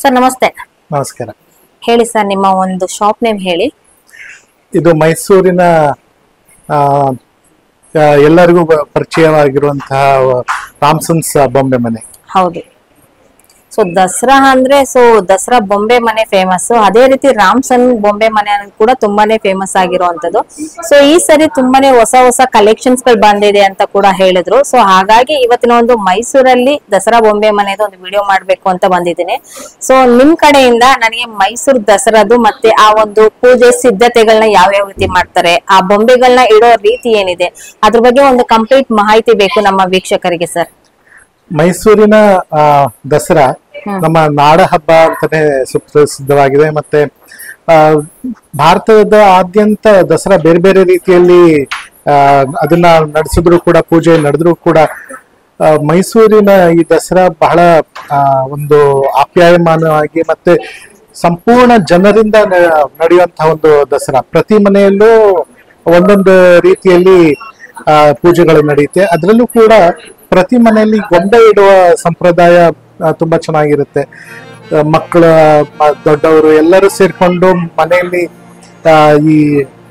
Sir ನಮಸ್ತೆ. ನಮಸ್ಕಾರ. ಹೇಳಿ ಸರ್, ನಿಮ್ಮ ಒಂದು ಶಾಪ್ ನೇಮ್ ಹೇಳಿ. ಇದು ಮೈಸೂರಿನ ಎಲ್ಲರಿಗೂ ಪರಿಚಯವಾಗಿರುವಂತಹ ರಾಮ್ಸನ್ಸ್ ಬೊಂಬೆ ಮನೆ. ಹೌದು. ಸೊ ದಸರಾ ಅಂದ್ರೆ ದಸರಾ ಬೊಂಬೆ ಮನೆ ಫೇಮಸ್. ಅದೇ ರೀತಿ ರಾಮ್ಸನ್ ಬೊಂಬೆ ಮನೆ ಕೂಡ ತುಂಬಾನೇ ಫೇಮಸ್ ಆಗಿರುವಂತದ್ದು. ಸೊ ಈ ಸರಿ ತುಂಬಾನೇ ಹೊಸ ಹೊಸ ಕಲೆಕ್ಷನ್ಸ್ ಗಳು ಬಂದಿದೆ ಅಂತ ಕೂಡ ಹೇಳಿದ್ರು. ಸೊ ಹಾಗಾಗಿ ಇವತ್ತಿನ ಒಂದು ಮೈಸೂರಲ್ಲಿ ದಸರಾ ಬೊಂಬೆ ಮನೆದು ಒಂದು ವಿಡಿಯೋ ಮಾಡ್ಬೇಕು ಅಂತ ಬಂದಿದ್ದೀನಿ. ಸೊ ನಿಮ್ ಕಡೆಯಿಂದ ನನಗೆ ಮೈಸೂರು ದಸರಾದು ಮತ್ತೆ ಆ ಒಂದು ಪೂಜೆ ಸಿದ್ಧತೆಗಳನ್ನ ಯಾವ ರೀತಿ ಮಾಡ್ತಾರೆ, ಆ ಬೊಂಬೆಗಳನ್ನ ಇಡೋ ರೀತಿ ಏನಿದೆ, ಅದ್ರ ಬಗ್ಗೆ ಒಂದು ಕಂಪ್ಲೀಟ್ ಮಾಹಿತಿ ಬೇಕು ನಮ್ಮ ವೀಕ್ಷಕರಿಗೆ ಸರ್. ಮೈಸೂರಿನ ದಸರಾ ನಮ್ಮ ನಾಡ ಹಬ್ಬ ಅಂತಾನೆ ಸುಪ್ರಸಿದ್ಧವಾಗಿದೆ. ಮತ್ತೆ ಭಾರತದ ಆದ್ಯಂತ ದಸರಾ ಬೇರೆ ಬೇರೆ ರೀತಿಯಲ್ಲಿ ಅದನ್ನ ನಡೆಸಿದ್ರು ಕೂಡ, ಪೂಜೆ ನಡೆದ್ರು ಕೂಡ ಮೈಸೂರಿನ ಈ ದಸರಾ ಬಹಳ ಒಂದು ಆಪ್ಯಾಯಮಾನವಾಗಿ ಮತ್ತೆ ಸಂಪೂರ್ಣ ಜನರಿಂದ ನಡೆಯುವಂತಹ ಒಂದು ದಸರಾ. ಪ್ರತಿ ಮನೆಯಲ್ಲೂ ಒಂದೊಂದು ರೀತಿಯಲ್ಲಿ ಪೂಜೆಗಳು ನಡೆಯುತ್ತೆ. ಅದರಲ್ಲೂ ಕೂಡ ಪ್ರತಿ ಮನೆಯಲ್ಲಿ ಗೊಂಬೆ ಇಡುವ ಸಂಪ್ರದಾಯ ತುಂಬಾ ಚೆನ್ನಾಗಿರುತ್ತೆ. ಮಕ್ಕಳ ದೊಡ್ಡವರು ಎಲ್ಲರೂ ಸೇರ್ಕೊಂಡು ಮನೆಯಲ್ಲಿ ಈ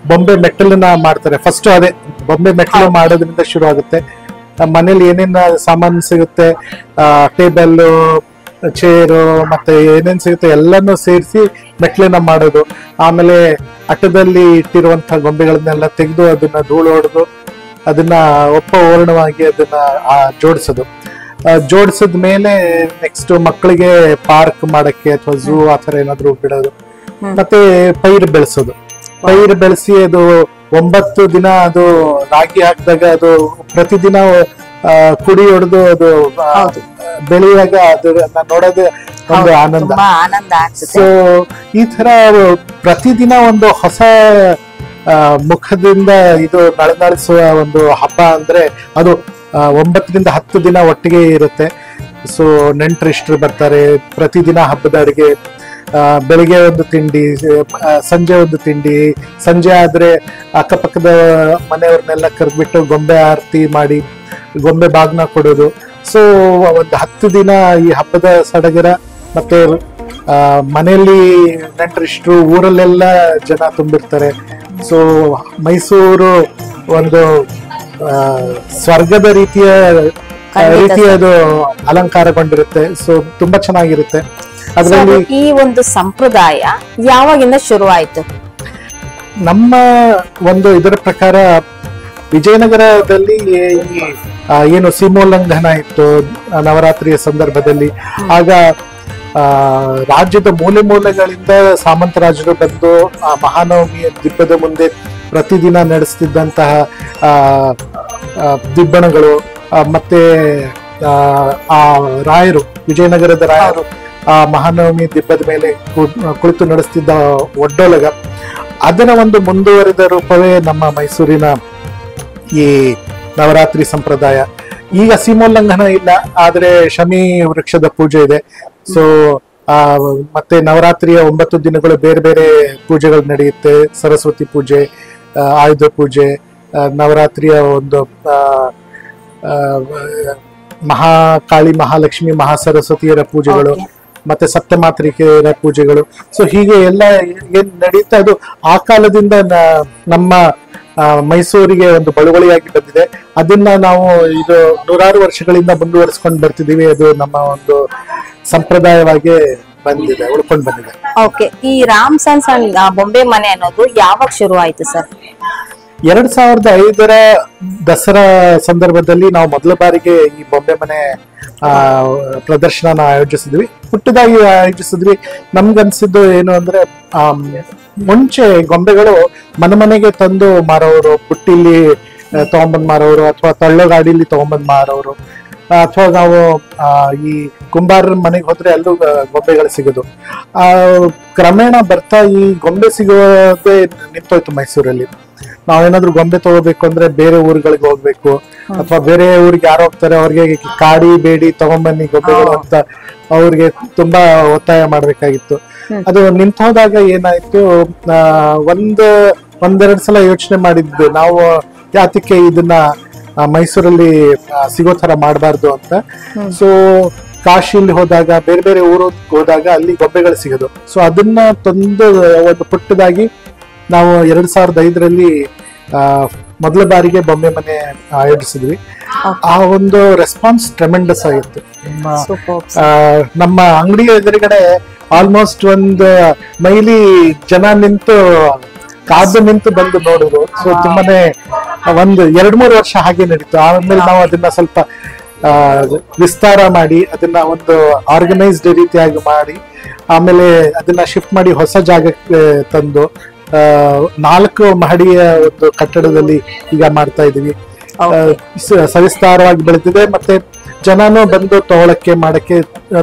ಬೊಂಬೆ ಮೆಟ್ಟಲನ್ನ ಮಾಡ್ತಾರೆ. ಫಸ್ಟ್ ಅದೇ ಬೊಂಬೆ ಮೆಟ್ಟಲು ಮಾಡೋದ್ರಿಂದ ಶುರು ಆಗುತ್ತೆ. ಮನೇಲಿ ಏನೇನ್ ಸಾಮಾನು ಸಿಗುತ್ತೆ, ಟೇಬಲ್, ಚೇರು ಮತ್ತೆ ಏನೇನ್ ಸಿಗುತ್ತೆ ಎಲ್ಲಾನು ಸೇರಿಸಿ ಮೆಟ್ಲನ್ನ ಮಾಡೋದು. ಆಮೇಲೆ ಅಟ್ಟದಲ್ಲಿ ಇಟ್ಟಿರುವಂತಹ ಗೊಂಬೆಗಳನ್ನೆಲ್ಲ ತೆಗೆದು ಅದನ್ನ ಧೂಳು ಹೊಡೆದು ಅದನ್ನ ಓರಣವಾಗಿ ಅದನ್ನ ಜೋಡಿಸೋದು. ಜೋಡಿಸಿದ ಮೇಲೆ ನೆಕ್ಸ್ಟ್ ಮಕ್ಕಳಿಗೆ ಪಾರ್ಕ್ ಮಾಡಕ್ಕೆ ಅಥವಾ ಝೂ ಆತರ ಏನಾದ್ರು ಬಿಡೋದು. ಮತ್ತೆ ಪೈರು ಬೆಳೆಸೋದು. ಪೈರು ಬೆಳೆಸಿ ಅದು 9 ದಿನ ಅದು ರಾಗಿ ಹಾಕಿದಾಗ ಅದು ಪ್ರತಿದಿನ ಕುಡಿ ಹೊಡೆದು ಅದು ಬೆಳೆಯುವಾಗ ಅದನ್ನ ನೋಡೋದೇ ಒಂದು ಆನಂದ. ಸೊ ಈ ತರ ಪ್ರತಿದಿನ ಒಂದು ಹೊಸ ಮುಖದಿಂದ ಇದು ನಳನಳಿಸುವ ಒಂದು ಹಬ್ಬ ಅಂದ್ರೆ ಅದು 9 ರಿಂದ 10 ದಿನ ಒಟ್ಟಿಗೆ ಇರುತ್ತೆ. ಸೊ ನೆಂಟರಿಷ್ಟರು ಬರ್ತಾರೆ. ಪ್ರತಿದಿನ ಹಬ್ಬದ ಅಡಿಗೆ, ಬೆಳಿಗ್ಗೆ ಒಂದು ತಿಂಡಿ, ಸಂಜೆ ಒಂದು ತಿಂಡಿ, ಸಂಜೆ ಆದ್ರೆ ಅಕ್ಕಪಕ್ಕದ ಮನೆಯವ್ರನ್ನೆಲ್ಲ ಕರೆದ್ಬಿಟ್ಟು ಗೊಂಬೆ ಆರತಿ ಮಾಡಿ ಗೊಂಬೆ ಬಾಗ್ನ ಕೊಡೋದು. ಸೊ ಒಂದು 10 ದಿನ ಈ ಹಬ್ಬದ ಸಡಗರ. ಮತ್ತೆ ಮನೆಯಲ್ಲಿ ನೆಂಟರಿಷ್ಟರು, ಊರಲ್ಲೆಲ್ಲ ಜನ ತುಂಬಿರ್ತಾರೆ. ಸೊ ಮೈಸೂರು ಒಂದು ಸ್ವರ್ಗದ ರೀತಿಯದು ಅಲಂಕಾರಗೊಂಡಿರುತ್ತೆ. ಸೊ ತುಂಬಾ ಚೆನ್ನಾಗಿರುತ್ತೆ. ಅದರಲ್ಲಿ ಈ ಒಂದು ಸಂಪ್ರದಾಯ ಯಾವಾಗಿಂದ ಶುರು ಆಯ್ತು? ನಮ್ಮ ಒಂದು ಇದರ ಪ್ರಕಾರ ವಿಜಯನಗರದಲ್ಲಿ ಏನು ಸೀಮೋಲ್ಲಂಘನ ಇತ್ತು ನವರಾತ್ರಿಯ ಸಂದರ್ಭದಲ್ಲಿ, ಆಗ ರಾಜ್ಯದ ಮೂಲೆ ಮೂಲೆಗಳಿಂದ ಸಾಮಂತರಾಜರು ಬಂದು ಆ ಮಹಾನವಮಿಯ ದಿಬ್ಬದ ಮುಂದೆ ಪ್ರತಿದಿನ ನಡೆಸ್ತಿದ್ದಂತಹ ದಿಬ್ಬಣಗಳು, ಮತ್ತೆ ಆ ರಾಯರು, ವಿಜಯನಗರದ ರಾಯರು ಆ ಮಹಾನವಮಿ ದಿಬ್ಬದ ಮೇಲೆ ಕುಳಿತು ನಡೆಸ್ತಿದ್ದ ಒಡ್ಡೋಲಗ, ಅದರ ಒಂದು ಮುಂದುವರಿದ ರೂಪವೇ ನಮ್ಮ ಮೈಸೂರಿನ ಈ ನವರಾತ್ರಿ ಸಂಪ್ರದಾಯ. ಈಗ ಸೀಮೋಲ್ಲಂಘನ ಇಲ್ಲ, ಆದ್ರೆ ಶಮಿ ವೃಕ್ಷದ ಪೂಜೆ ಇದೆ. ಸೊ ಮತ್ತೆ ನವರಾತ್ರಿಯ 9 ದಿನಗಳು ಬೇರೆ ಬೇರೆ ಪೂಜೆಗಳು ನಡೆಯುತ್ತೆ. ಸರಸ್ವತಿ ಪೂಜೆ, ಆಯುಧ ಪೂಜೆ, ನವರಾತ್ರಿಯ ಒಂದು ಮಹಾಕಾಳಿ, ಮಹಾಲಕ್ಷ್ಮಿ, ಮಹಾಸರಸ್ವತಿಯರ ಪೂಜೆಗಳು, ಮತ್ತೆ ಸಪ್ತಮಾತೃಕೆಯರ ಪೂಜೆಗಳು. ಸೊ ಹೀಗೆ ಎಲ್ಲ ಏನ್ ನಡೆಯುತ್ತೆ ಅದು ಆ ಕಾಲದಿಂದ ನಮ್ಮ ಮೈಸೂರಿಗೆ ಒಂದು ಬಳುವಳಿಯಾಗಿ ಬಂದಿದೆ. ಅದನ್ನ ನಾವು ಇದು 100 ವರ್ಷಗಳಿಂದ ಮುಂದುವರಿಸ್ಕೊಂಡು ಬರ್ತಿದೀವಿ. ಅದು ನಮ್ಮ ಒಂದು ಸಂಪ್ರದಾಯವಾಗಿ ಬಂದಿದೆ, ಉಳ್ಕೊಂಡು ಬಂದಿದೆ. ಓಕೆ, ಈ ರಾಮ್ಸನ್ಸ್ ಬೊಂಬೆ ಮನೆ ಅನ್ನೋದು ಯಾವಾಗ ಶುರು ಆಯ್ತು ಸರ್? 2005ರ ದಸರಾ ಸಂದರ್ಭದಲ್ಲಿ ನಾವು ಮೊದಲ ಬಾರಿಗೆ ಈ ಬೊಂಬೆ ಮನೆ ಪ್ರದರ್ಶನ ಆಯೋಜಿಸಿದ್ವಿ. ಪುಟ್ಟದಾಗಿ ಆಯೋಜಿಸಿದ್ವಿ. ನಮ್ಗನ್ಸಿದ್ದು ಏನು ಅಂದ್ರೆ, ಮುಂಚೆ ಗೊಂಬೆಗಳು ಮನೆಗೆ ತಂದು ಮಾರೋರು, ಪುಟ್ಟಿಲಿ ತಗೊಂಬಂದ್ ಮಾರೋರು, ಅಥವಾ ತಳ್ಳೋ ಗಾಡಿಲಿ ತಗೊಂಬಂದ್ ಮಾರೋರು, ಅಥವಾ ನಾವು ಈ ಕುಂಬಾರರ ಮನೆಗೆ ಹೋದ್ರೆ ಅಲ್ಲೂ ಗೊಂಬೆಗಳು ಸಿಗೋದು. ಕ್ರಮೇಣ ಬರ್ತಾ ಈ ಗೊಂಬೆ ಸಿಗೋದೇ ನಿಂತೋಯ್ತು ಮೈಸೂರಲ್ಲಿ. ನಾವೇನಾದ್ರೂ ಗೊಂಬೆ ತಗೋಬೇಕು ಅಂದ್ರೆ ಬೇರೆ ಊರುಗಳಿಗೆ ಹೋಗ್ಬೇಕು, ಅಥವಾ ಬೇರೆ ಊರಿಗೆ ಯಾರು ಹೋಗ್ತಾರೆ ಅವ್ರಿಗೆ ಕಾಡಿ ಬೇಡಿ ತಗೊಂಬನ್ನಿ ಗೊಂಬೆಗಳು ಅಂತ ಅವ್ರಿಗೆ ತುಂಬಾ ಒತ್ತಾಯ ಮಾಡ್ಬೇಕಾಗಿತ್ತು. ಅದು ನಿಂತೋದಾಗ ಏನಾಯ್ತು, ಒಂದೆರಡು ಸಲ ಯೋಚನೆ ಮಾಡಿದ್ವಿ ನಾವು, ಯಾತಕ್ಕೆ ಇದನ್ನ ಮೈಸೂರಲ್ಲಿ ಸಿಗೋ ತರ ಮಾಡಬಾರ್ದು ಅಂತ. ಸೊ ಕಾಶಿಲಿ ಹೋದಾಗ ಬೇರೆ ಬೇರೆ ಊರು ಹೋದಾಗ ಅಲ್ಲಿ ಗೊಂಬೆಗಳು ಸಿಗೋದು. ಸೊ ಅದನ್ನ ತಂದು ಒಂದು ಪುಟ್ಟದಾಗಿ ನಾವು 2005ರಲ್ಲಿ ಮೊದಲ ಬಾರಿಗೆ ಬೊಂಬೆ ಮನೆ ಆಯೋಜಿಸಿದ್ವಿ. ಆ ಒಂದು ರೆಸ್ಪಾನ್ಸ್ ಟ್ರೆಮೆಂಡಸ್ ಆಗಿತ್ತು. ನಮ್ಮ ಅಂಗಡಿ ಎದುರುಗಡೆ ಆಲ್ಮೋಸ್ಟ್ ಒಂದು ಮೈಲಿ ಜನ ನಿಂತು ಕಾದು ನಿಂತು ಬಂದು ನೋಡಿದ್ರು. ಸೊ ತುಂಬಾನೇ ಒಂದು 2-3 ವರ್ಷ ಹಾಗೆ ನಡೀತು. ಆಮೇಲೆ ನಾವು ಅದನ್ನ ಸ್ವಲ್ಪ ವಿಸ್ತಾರ ಮಾಡಿ ಅದನ್ನ ಒಂದು ಆರ್ಗನೈಸ್ಡ್ ರೀತಿಯಾಗಿ ಮಾಡಿ ಆಮೇಲೆ ಅದನ್ನ ಶಿಫ್ಟ್ ಮಾಡಿ ಹೊಸ ಜಾಗಕ್ಕೆ ತಂದು 4 ಮಹಡಿಯ ಒಂದು ಕಟ್ಟಡದಲ್ಲಿ ಈಗ ಮಾಡ್ತಾ ಇದೀವಿ. ಸವಿಸ್ತಾರವಾಗಿ ಬೆಳೆದಿದೆ, ಮತ್ತೆ ಜನನು ಬಂದು ತಗೊಳಕ್ಕೆ ಮಾಡಕ್ಕೆ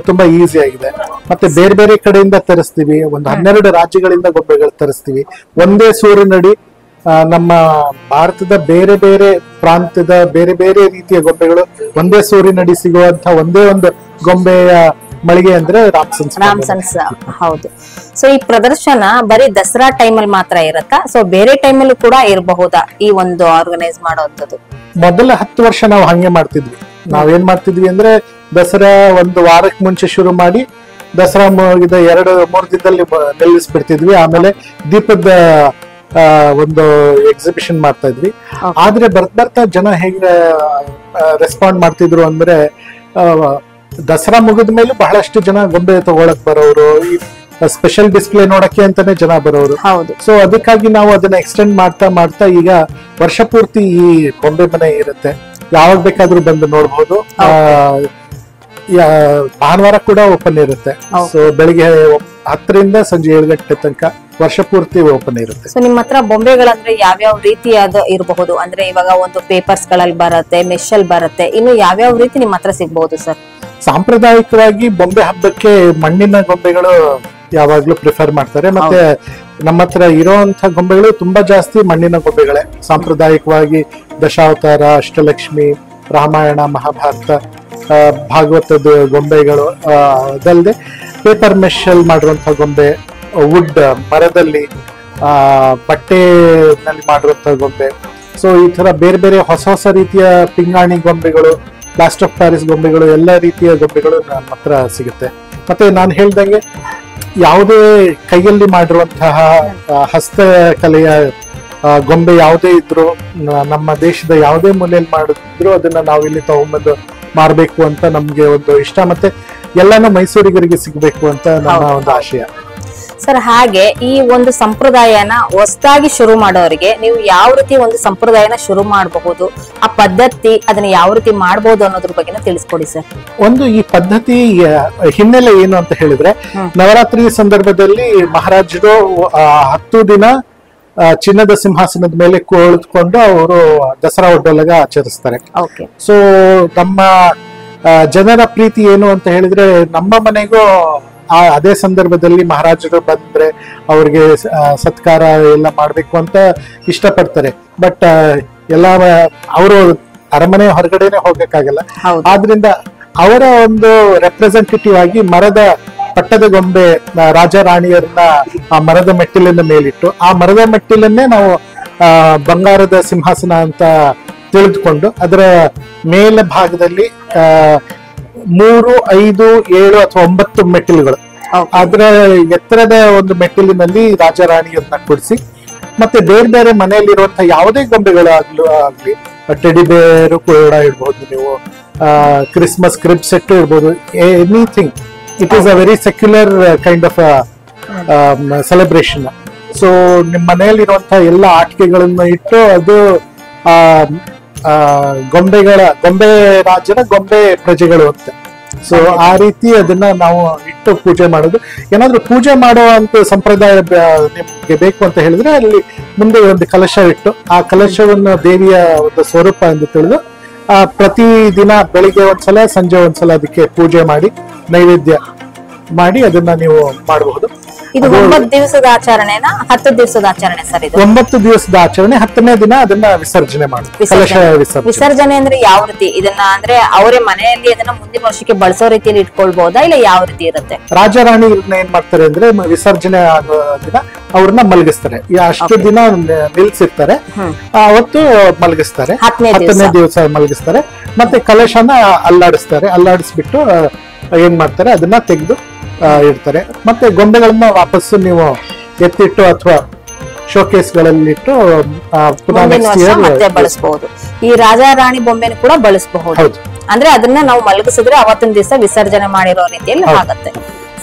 ತುಂಬಾ ಈಸಿ ಆಗಿದೆ. ಮತ್ತೆ ಬೇರೆ ಬೇರೆ ಕಡೆಯಿಂದ ತರಿಸ್ತೀವಿ, ಒಂದು 12 ರಾಜ್ಯಗಳಿಂದ ಗೊಂಬೆಗಳು ತರಿಸ್ತೀವಿ. ಒಂದೇ ಸೂರಿನಡಿ ನಮ್ಮ ಭಾರತದ ಬೇರೆ ಬೇರೆ ಪ್ರಾಂತ್ಯದ ಬೇರೆ ಬೇರೆ ರೀತಿಯ ಗೊಂಬೆಗಳು ಒಂದೇ ಸೂರಿನಡಿ ಸಿಗುವಂತ ಒಂದೇ ಒಂದು ಗೊಂಬೆಯ ಮಳಿಗೆ ಅಂದ್ರೆ ರಾಮ್ಸನ್ಸ್. ಹೌದು. ಸೊ ಈ ಪ್ರದರ್ಶನ ಬರೀ ದಸರಾ ಟೈಮಲ್ಲಿ ಮಾತ್ರ ಇರತ್ತಾ? ಸೊ ಬೇರೆ ಟೈಮಲ್ಲೂ ಕೂಡ ಇರಬಹುದಾ ಈ ಒಂದು ಆರ್ಗನೈಸ್ ಮಾಡೋದು? ಮೊದಲ 10 ವರ್ಷ ನಾವು ಹಂಗೆ ಮಾಡ್ತಿದ್ವಿ. ನಾವೇನ್ ಮಾಡ್ತಿದ್ವಿ ಅಂದ್ರೆ ದಸರಾ ಒಂದು ವಾರಕ್ಕೆ ಮುಂಚೆ ಶುರು ಮಾಡಿ ದಸರಾ ಮುಗಿದ 2-3 ದಿನದಲ್ಲಿ ನಿಲ್ಲಿಸ್ಬಿಡ್ತಿದ್ವಿ. ಆಮೇಲೆ ದೀಪದ ಒಂದು ಎಕ್ಸಿಬಿಷನ್ ಮಾಡ್ತಾ ಇದ್ವಿ. ಆದ್ರೆ ಬರ್ತಾ ಜನ ಹೇಗೆ ರೆಸ್ಪಾಂಡ್ ಮಾಡ್ತಿದ್ರು ಅಂದ್ರೆ ದಸರಾ ಮುಗಿದ ಮೇಲೂ ಬಹಳಷ್ಟು ಜನ ಗೊಂಬೆ ತಗೊಳಕ್ ಬರೋರು, ಈ ಸ್ಪೆಷಲ್ ಡಿಸ್ಪ್ಲೇ ನೋಡಕ್ಕೆ ಅಂತಾನೆ ಜನ ಬರೋರು. ಸೊ ಅದಕ್ಕಾಗಿ ನಾವು ಅದನ್ನ ಎಕ್ಸ್ಟೆಂಡ್ ಮಾಡ್ತಾ ಈಗ ವರ್ಷ ಪೂರ್ತಿ ಈ ಗೊಂಬೆ ಮನೆ ಇರುತ್ತೆ. ಯಾವಾಗ ಬೇಕಾದ್ರೂ ಬಂದು ನೋಡ್ಬೋದು. ಭಾನುವಾರ ಕೂಡ ಓಪನ್ ಇರುತ್ತೆ. ಸೊ ಬೆಳಿಗ್ಗೆ 10ರಿಂದ ಸಂಜೆ 7 ಗಂಟೆ ತನಕ ವರ್ಷ ಪೂರ್ತಿ ಓಪನ್ ಇರುತ್ತೆ. ಸೊ ನಿಮ್ಮ ಹತ್ರ ಬೊಂಬೆಗಳಂದ್ರೆ ಯಾವ್ಯಾವ ರೀತಿಯಾದ ಇರಬಹುದು? ಅಂದ್ರೆ ಇವಾಗ ಒಂದು ಪೇಪರ್ಸ್ ಗಳಲ್ಲಿ ಬರುತ್ತೆ, ಮೆಶಲ್ ಬರುತ್ತೆ, ಇನ್ನು ಯಾವ್ಯಾವ ರೀತಿ ನಿಮ್ಮ ಹತ್ರ ಸಿಗಬಹುದು ಸರ್? ಸಾಂಪ್ರದಾಯಿಕವಾಗಿ ಬೊಂಬೆ ಹಬ್ಬಕ್ಕೆ ಮಣ್ಣಿನ ಗೊಂಬೆಗಳು ಯಾವಾಗ್ಲೂ ಪ್ರಿಫರ್ ಮಾಡ್ತಾರೆ. ಮತ್ತೆ ನಮ್ಮ ಹತ್ರ ಇರೋಂಥ ಗೊಂಬೆಗಳು ತುಂಬಾ ಜಾಸ್ತಿ ಮಣ್ಣಿನ ಗೊಂಬೆಗಳೇ. ಸಾಂಪ್ರದಾಯಿಕವಾಗಿ ದಶಾವತಾರ, ಅಷ್ಟಲಕ್ಷ್ಮಿ, ರಾಮಾಯಣ, ಮಹಾಭಾರತ, ಭಾಗವತದ ಗೊಂಬೆಗಳು ಅದಲ್ಲದೆ ಪೇಪರ್ ಮೆಶಲ್ ಮಾಡಿರುವಂತ ಗೊಂಬೆ, ವುಡ್ ಮರದಲ್ಲಿ ಬಟ್ಟೆನಲ್ಲಿ ಮಾಡಿರುವಂತ ಗೊಂಬೆ. ಸೊ ಈ ತರ ಬೇರೆ ಬೇರೆ ಹೊಸ ರೀತಿಯ ಪಿಂಗಾಣಿ ಗೊಂಬೆಗಳು, ಪ್ಲಾಸ್ಟರ್ ಆಫ್ ಪ್ಯಾರಿಸ್ ಗೊಂಬೆಗಳು, ಎಲ್ಲ ರೀತಿಯ ಗೊಂಬೆಗಳು ನಮ್ಮ ಹತ್ರ ಸಿಗುತ್ತೆ. ಮತ್ತೆ ನಾನು ಹೇಳ್ದಂಗೆ ಯಾವುದೇ ಕೈಯಲ್ಲಿ ಮಾಡಿರುವಂತಹ ಹಸ್ತಕಲೆಯ ಗೊಂಬೆ ಯಾವುದೇ ಇದ್ರು, ನಮ್ಮ ದೇಶದ ಯಾವುದೇ ಮೂಲೆಯಲ್ಲಿ ಮಾಡಿದ್ರು ಅದನ್ನ ನಾವು ಇಲ್ಲಿ ತಗೊಂಡ್ಬಂದು ಮಾರ್ಬೇಕು ಅಂತ ನಮ್ಗೆ ಒಂದು ಇಷ್ಟ. ಮತ್ತೆ ಎಲ್ಲಾನು ಮೈಸೂರಿಗರಿಗೆ ಸಿಗ್ಬೇಕು ಅಂತ ನಮ್ಮ ಒಂದು ಆಶಯ. ಸರ್, ಹಾಗೆ ಈ ಒಂದು ಸಂಪ್ರದಾಯನ ಹೊಸದಾಗಿ ಶುರು ಮಾಡೋರಿಗೆ ನೀವು ಯಾವ ರೀತಿ ಒಂದು ಸಂಪ್ರದಾಯನ ಶುರು ಮಾಡಬಹುದು, ಆ ಪದ್ಧತಿ ಅದನ್ನ ಯಾವ ರೀತಿ ಮಾಡಬಹುದು ಅನ್ನೋದ್ರ ಬಗ್ಗೆ ತಿಳಿಸ್ಕೊಡಿ ಸರ್. ಒಂದು ಈ ಪದ್ಧತಿ ಹಿನ್ನೆಲೆ ಏನು ಅಂತ ಹೇಳಿದ್ರೆ, ನವರಾತ್ರಿ ಸಂದರ್ಭದಲ್ಲಿ ಮಹಾರಾಜರು 10 ದಿನ ಚಿನ್ನದ ಸಿಂಹಾಸನದ ಮೇಲೆ ಕುಳಿತುಕೊಂಡು ಅವರು ದಸರಾ ಒಡ್ಡೋಲಗ ಆಚರಿಸ್ತಾರೆ. ಸೊ ನಮ್ಮ ಜನರ ಪ್ರೀತಿ ಏನು ಅಂತ ಹೇಳಿದ್ರೆ, ನಮ್ಮ ಮನೆಗೂ ಅದೇ ಸಂದರ್ಭದಲ್ಲಿ ಮಹಾರಾಜರು ಬಂದ್ರೆ ಅವ್ರಿಗೆ ಸತ್ಕಾರ ಎಲ್ಲ ಮಾಡ್ಬೇಕು ಅಂತ ಇಷ್ಟಪಡ್ತಾರೆ. ಬಟ್ ಎಲ್ಲ ಅವರು ಅರಮನೆ ಹೊರಗಡೆನೆ ಹೋಗಕ್ಕಾಗಲ್ಲ. ಆದ್ರಿಂದ ಅವರ ಒಂದು ರೆಪ್ರೆಸೆಂಟೇಟಿವ್ ಆಗಿ ಮರದ ಪಟ್ಟದ ಗೊಂಬೆ ರಾಜ ರಾಣಿಯರನ್ನ ಆ ಮರದ ಮೆಟ್ಟಿಲಿನ ಮೇಲಿಟ್ಟು, ಆ ಮರದ ಮೆಟ್ಟಿಲನ್ನೇ ನಾವು ಬಂಗಾರದ ಸಿಂಹಾಸನ ಅಂತ ತಿಳಿದುಕೊಂಡು ಅದರ ಮೇಲ ಭಾಗದಲ್ಲಿ 3, 5, 7 ಅಥವಾ 9 ಮೆಟ್ಟಿಲುಗಳು, ಅದರ ಎತ್ತರದ ಒಂದು ಮೆಟ್ಟಿಲಿನಲ್ಲಿ ರಾಜ ರಾಣಿಯರನ್ನ ಕೂಡಿಸಿ, ಮತ್ತೆ ಬೇರೆ ಬೇರೆ ಮನೆಯಲ್ಲಿರುವಂತಹ ಯಾವುದೇ ಗೊಂಬೆಗಳಾಗ್ಲಿ ಆಗ್ಲಿ, ಟೆಡಿ ಬೇರು ಕೂಡ ಇಡ್ಬೋದು, ನೀವು ಕ್ರಿಸ್ಮಸ್ ಕ್ರಿಬ್ ಸೆಟ್ ಇರ್ಬೋದು, anything. It is a very secular kind of celebration. So ನಿಮ್ಮ ಮನೆಯಲ್ಲಿರುವಂತಹ ಎಲ್ಲ ಆಟಿಕೆಗಳನ್ನು ಇಟ್ಟು ಅದು ಗೊಂಬೆ ರಾಜನ ಗೊಂಬೆ ಪ್ರಜೆಗಳು ಅಂತ. ಸೊ ಆ ರೀತಿ ಅದನ್ನ ನಾವು ಇಟ್ಟು ಪೂಜೆ ಮಾಡೋದು. ಏನಾದ್ರೂ ಪೂಜೆ ಮಾಡುವಂತ ಸಂಪ್ರದಾಯ ನಿಮ್ಗೆ ಬೇಕು ಅಂತ ಹೇಳಿದ್ರೆ ಅಲ್ಲಿ ಮುಂದೆ ಒಂದು ಕಲಶ ಇಟ್ಟು, ಆ ಕಲಶವನ್ನು ದೇವಿಯ ಒಂದು ಸ್ವರೂಪ ಎಂದು ತಿಳಿದು ಪ್ರತಿ ದಿನ ಬೆಳಿಗ್ಗೆ ಒಂದ್ಸಲ ಸಂಜೆ ಒಂದ್ಸಲ ಅದಕ್ಕೆ ಪೂಜೆ ಮಾಡಿ ನೈವೇದ್ಯ ಮಾಡಿ ಅದನ್ನ ನೀವು ಮಾಡಬಹುದು. ಇದು 9 ದಿವಸದ ಆಚರಣೆನಾ 10 ದಿವಸದ ಆಚರಣೆ ಸರ್? ಇದು 9 ದಿವಸದ ಆಚರಣೆ. 10ನೇ ದಿನ ಅದನ್ನ ವಿಸರ್ಜನೆ ಮಾಡುದು. ವಿಸರ್ಜನೆ ಅಂದ್ರೆ ಯಾವ ರೀತಿ? ಇದನ್ನ ಅಂದ್ರೆ ಅವರೇ ಮನೆಯಲ್ಲಿ ಅದನ್ನ ಮುಂದಿನ ವರ್ಷಕ್ಕೆ ಬಳಸೋ ರೀತಿಯಲ್ಲಿ ಇಟ್ಕೊಳ್ಬಹುದಾ, ಇಲ್ಲ ಯಾವ ರೀತಿ ಇರುತ್ತೆ? ರಾಜ ರಾಣಿ ಏನ್ ಮಾಡ್ತಾರೆ ಅಂದ್ರೆ, ವಿಸರ್ಜನೆ ಆಗೋ ದಿನ ಅವ್ರನ್ನ ಮಲಗಿಸ್ತಾರೆ. ಅಷ್ಟು ದಿನ ನಿಲ್ಸಿರ್ತಾರೆ, ಅವತ್ತು ಮಲಗಿಸ್ತಾರೆ. 10ನೇ ದಿವಸ ಮಲಗಿಸ್ತಾರೆ. ಮತ್ತೆ ಕಲಶನ ಅಲ್ಲಾಡಿಸ್ತಾರೆ. ಅಲ್ಲಾಡಿಸ್ಬಿಟ್ಟು ಏನ್ ಮಾಡ್ತಾರೆ ಅದನ್ನ ತೆಗೆದು ಇಡ್ತಾರೆ. ಮತ್ತೆ ಗೊಂಬೆಗಳನ್ನ ವಾಪಸ್ಸು ನೀವು ಎತ್ತಿಟ್ಟು ಅಥವಾ ಶೋಕೇಸ್ ಗಳಲ್ಲಿ ಇಟ್ಟು ಪುನಃ ನೆಕ್ಸ್ಟ್ ಇಯರ್ ಮತ್ತೆ ಬಳಸಬಹುದು. ಈ ರಾಜ ರಾಣಿ ಬೊಂಬೆನ ಕೂಡ ಬಳಸಬಹುದು. ಅಂದ್ರೆ ಅದನ್ನ ನಾವು ಮಲಗಿಸಿದ್ರೆ ಅವತ್ತಿನ ದಿವಸ ವಿಸರ್ಜನೆ ಮಾಡಿರೋ ರೀತಿಯಲ್ಲಿ ಆಗುತ್ತೆ.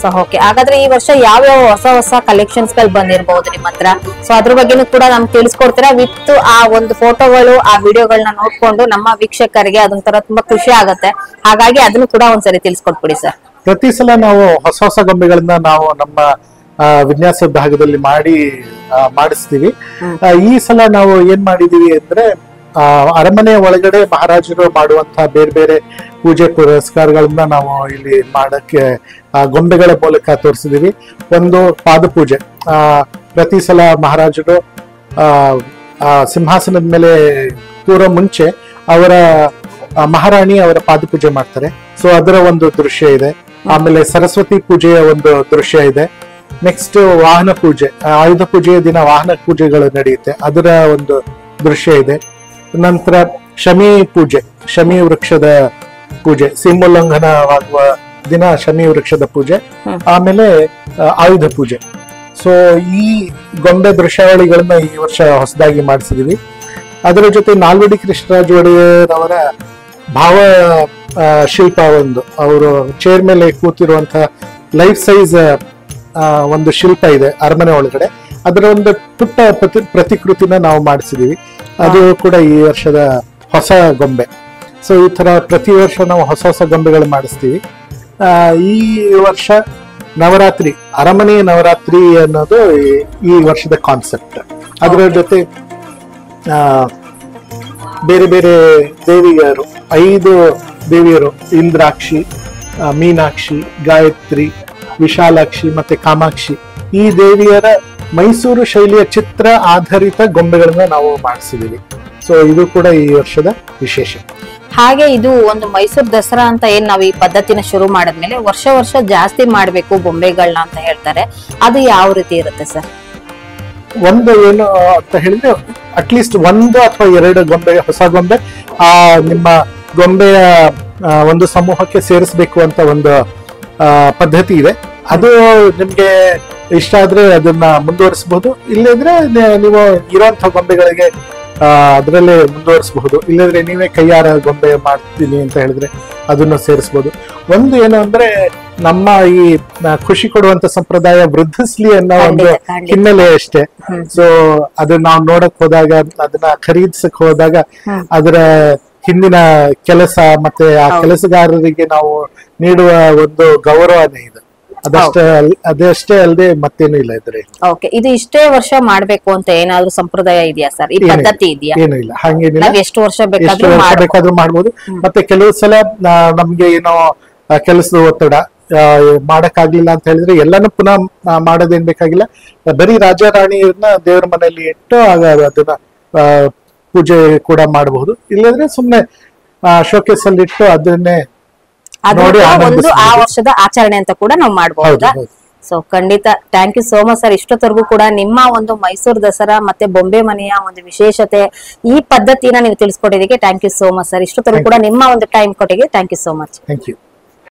ಸೊ ಓಕೆ, ಹಾಗಾದ್ರೆ ಈ ವರ್ಷ ಯಾವ್ಯಾವ ಹೊಸ ಕಲೆಕ್ಷನ್ಸ್ ಗಳು ಬಂದಿರಬಹುದು ನಿಮ್ಮ ಹತ್ರ? ಸೊ ಅದ್ರ ಬಗ್ಗೆನೂ ಕೂಡ ನಮ್ಗೆ ತಿಳಿಸ್ಕೊಡ್ತೀರಾ? ವಿತ್ ಆ ಒಂದು ಫೋಟೋಗಳು, ಆ ವಿಡಿಯೋಗಳನ್ನ ನೋಡ್ಕೊಂಡು ನಮ್ಮ ವೀಕ್ಷಕರಿಗೆ ಅದೊಂಥರ ತುಂಬಾ ಖುಷಿ ಆಗುತ್ತೆ. ಹಾಗಾಗಿ ಅದನ್ನು ಕೂಡ ಒಂದ್ಸರಿ ತಿಳಿಸ್ಕೊಟ್ಬಿಡಿ ಸರ್. ಪ್ರತಿ ಸಲ ನಾವು ಹೊಸ ಗೊಂಬೆಗಳನ್ನ ನಾವು ನಮ್ಮ ವಿನ್ಯಾಸ ಭಾಗದಲ್ಲಿ ಮಾಡಿಸ್ತೀವಿ. ಈ ಸಲ ನಾವು ಏನ್ ಮಾಡಿದೀವಿ ಅಂದ್ರೆ ಅರಮನೆ ಒಳಗಡೆ ಮಹಾರಾಜರು ಮಾಡುವಂತಹ ಬೇರೆ ಬೇರೆ ಪೂಜೆ ಪುರಸ್ಕಾರಗಳನ್ನ ನಾವು ಇಲ್ಲಿ ಮಾಡಕ್ಕೆ ಗೊಂಬೆಗಳ ಮೂಲಕ ತೋರಿಸಿದೀವಿ. ಒಂದು ಪಾದಪೂಜೆ, ಪ್ರತಿ ಸಲ ಮಹಾರಾಜರು ಸಿಂಹಾಸನದ ಮೇಲೆ ಕೂರೋ ಮುಂಚೆ ಅವರ ಮಹಾರಾಣಿ ಅವರ ಪಾದಪೂಜೆ ಮಾಡ್ತಾರೆ. ಸೊ ಅದರ ಒಂದು ದೃಶ್ಯ ಇದೆ. ಆಮೇಲೆ ಸರಸ್ವತಿ ಪೂಜೆಯ ಒಂದು ದೃಶ್ಯ ಇದೆ. ನೆಕ್ಸ್ಟ್ ವಾಹನ ಪೂಜೆ, ಆಯುಧ ಪೂಜೆಯ ದಿನ ವಾಹನ ಪೂಜೆಗಳು ನಡೆಯುತ್ತೆ, ಅದರ ಒಂದು ದೃಶ್ಯ ಇದೆ. ನಂತರ ಶಮಿ ಪೂಜೆ, ಶಮಿ ವೃಕ್ಷದ ಪೂಜೆ, ಸೀಮೋಲ್ಲಂಘನವಾಗುವ ದಿನ ಶಮಿ ವೃಕ್ಷದ ಪೂಜೆ, ಆಮೇಲೆ ಆಯುಧ ಪೂಜೆ. ಸೊ ಈ ಗೊಂಬೆ ದೃಶ್ಯಾವಳಿಗಳನ್ನ ಈ ವರ್ಷ ಹೊಸದಾಗಿ ಮಾಡಿಸಿದೀವಿ. ಅದರ ಜೊತೆ ನಾಲ್ವಡಿ ಕೃಷ್ಣರಾಜ ಒಡೆಯರ್ ಅವರ ಭಾವ ಶಿಲ್ಪ, ಅವರು ಚೇರ್ ಮೇಲೆ ಕೂತಿರುವಂತಹ ಲೈಫ್ ಸೈಜ್ ಒಂದು ಶಿಲ್ಪ ಇದೆ ಅರಮನೆ ಒಳಗಡೆ. ಅದರ ಒಂದು ಪುಟ್ಟ ಪ್ರತಿಕೃತಿನ ನಾವು ಮಾಡಿಸಿದೀವಿ. ಅದು ಕೂಡ ಈ ವರ್ಷದ ಹೊಸ ಗೊಂಬೆ. ಸೊ ಈ ತರ ಪ್ರತಿ ವರ್ಷ ನಾವು ಹೊಸ ಗೊಂಬೆಗಳು ಮಾಡಿಸ್ತೀವಿ. ಈ ವರ್ಷ ನವರಾತ್ರಿ, ಅರಮನೆ ನವರಾತ್ರಿ ಅನ್ನೋದು ಈ ವರ್ಷದ ಕಾನ್ಸೆಪ್ಟ್. ಅದರ ಜೊತೆ ಬೇರೆ ಬೇರೆ ದೇವಿಯರು, 5 ದೇವಿಯರು, ಇಂದ್ರಾಕ್ಷಿ, ಮೀನಾಕ್ಷಿ, ಗಾಯತ್ರಿ, ವಿಶಾಲಾಕ್ಷಿ ಮತ್ತೆ ಕಾಮಾಕ್ಷಿ, ಈ ದೇವಿಯರ ಮೈಸೂರು ಶೈಲಿಯ ಚಿತ್ರ ಆಧಾರಿತ ಗೊಂಬೆಗಳನ್ನ ನಾವು ಮಾಡಿಸಿದೀವಿ. ಸೊ ಇದು ಕೂಡ ಈ ವರ್ಷದ ವಿಶೇಷ. ಹಾಗೆ ಇದು ಒಂದು ಮೈಸೂರು ದಸರಾ ಅಂತ ಏನ್ ನಾವು ಈ ಪದ್ಧತಿನ ಶುರು ಮಾಡಿದ್ಮೇಲೆ ವರ್ಷ ಜಾಸ್ತಿ ಮಾಡ್ಬೇಕು ಬೊಂಬೆಗಳನ್ನ ಅಂತ ಹೇಳ್ತಾರೆ, ಅದು ಯಾವ ರೀತಿ ಇರುತ್ತೆ ಸರ್? ಒಂದು ಏನು ಅಂತ ಹೇಳಿದ್ರೆ ಅಟ್ಲೀಸ್ಟ್ 1 ಅಥವಾ 2 ಗೊಂಬೆ, ಹೊಸ ಗೊಂಬೆ ನಿಮ್ಮ ಗೊಂಬೆಯ ಒಂದು ಸಮೂಹಕ್ಕೆ ಸೇರಿಸಬೇಕು ಅಂತ ಒಂದು ಪದ್ಧತಿ ಇದೆ. ಅದು ನಿಮ್ಗೆ ಇಷ್ಟ ಆದ್ರೆ ಅದನ್ನ ಮುಂದುವರಿಸಬಹುದು, ಇಲ್ಲದ್ರೆ ನೀವು ಇರುವಂತಹ ಗೊಂಬೆಗಳಿಗೆ ಅದರಲ್ಲೇ ಮುಂದುವರಿಸಬಹುದು. ಇಲ್ಲದ್ರೆ ನೀವೇ ಕೈಯಾರ ಗೊಂಬೆ ಮಾಡ್ತೀನಿ ಅಂತ ಹೇಳಿದ್ರೆ ಅದನ್ನು ಸೇರಿಸಬಹುದು. ಒಂದು ಏನು ಅಂದ್ರೆ ನಮ್ಮ ಈ ಖುಷಿ ಕೊಡುವಂತ ಸಂಪ್ರದಾಯ ವೃದ್ಧಿಸ್ಲಿ ಅನ್ನೋ ಒಂದು ಹಿನ್ನೆಲೆ ಅಷ್ಟೇ. ಸೊ ಅದನ್ನ ನಾವು ನೋಡಕ್ ಹೋದಾಗ, ಅದನ್ನ ಖರೀದಿಸಕ್ ಹೋದಾಗ ಅದರ ಹಿಂದಿನ ಕೆಲಸ ಮತ್ತೆ ಆ ಕೆಲಸಗಾರರಿಗೆ ನಾವು ನೀಡುವ ಒಂದು ಗೌರವನೇ ಇದೆ. ಅದಷ್ಟೇ ಅಲ್ಲದೆ ಮತ್ತೇನು ಇಲ್ಲ ಇದ್ರೆ. ಓಕೆ, ಇದು ಇಷ್ಟೇ ವರ್ಷ ಮಾಡ್ಬೇಕು ಅಂತ ಏನಾದ್ರು ಸಂಪ್ರದಾಯ ಇದೆಯಾ ಸರ್? ಈ ಪದ್ಧತಿ ಇದೆಯಾ? ಏನು ಇಲ್ಲ, ಹಂಗೇನಿಲ್ಲ. ಎಷ್ಟು ವರ್ಷ ಬೇಕಾದ್ರೂ ಮಾಡ್ಬೋದು. ಮತ್ತೆ ಕೆಲವು ಸಲ ನಮ್ಗೆ ಏನೋ ಕೆಲಸದ ಒತ್ತಡ ಮಾಡಕ್ಕಾಗ್ಲಿಲ್ಲ ಅಂತ ಹೇಳಿದ್ರೆ ಎಲ್ಲಾನು ಪುನಃ ಮಾಡೋದೇನ್ ಬೇಕಾಗಿಲ್ಲ. ಬರೀ ರಾಜ ರಾಣಿಯನ್ನ ದೇವರ ಮನೆಯಲ್ಲಿ ಇಟ್ಟು ಆಗ ಅದನ್ನ ಪೂಜೆ ಕೂಡ ಮಾಡಬಹುದು. ಇಲ್ಲಂದ್ರೆ ಸುಮ್ನೆ ಶೋಕೇಸ್ ಅಲ್ಲಿ ಇಟ್ಟು ಅದನ್ನೇ ನೋಡಿ ಒಂದು ಆ ವರ್ಷದ ಆಚರಣೆ ಅಂತ ಕೂಡ ನಾವು ಮಾಡಬಹುದಾ? ಸೊ ಖಂಡಿತ thank you so much sir. ಇಷ್ಟೊತ್ತರೆಗೂ ಕೂಡ ನಿಮ್ಮ ಒಂದು ಮೈಸೂರು ದಸರಾ ಮತ್ತೆ ಬೊಂಬೆ ಮನೆಯ ಒಂದು ವಿಶೇಷತೆ, ಈ ಪದ್ಧತಿನ ನೀವು ತಿಳಿಸ್ಕೊಟ್ಟಿದ್ದಕ್ಕೆ thank you so much sir. ಇಷ್ಟೊತ್ತರೆಗೂ ಕೂಡ ನಿಮ್ಮ ಒಂದು ಟೈಮ್ ಕೊಟ್ಟಿಗೆ thank you so much. Thank you.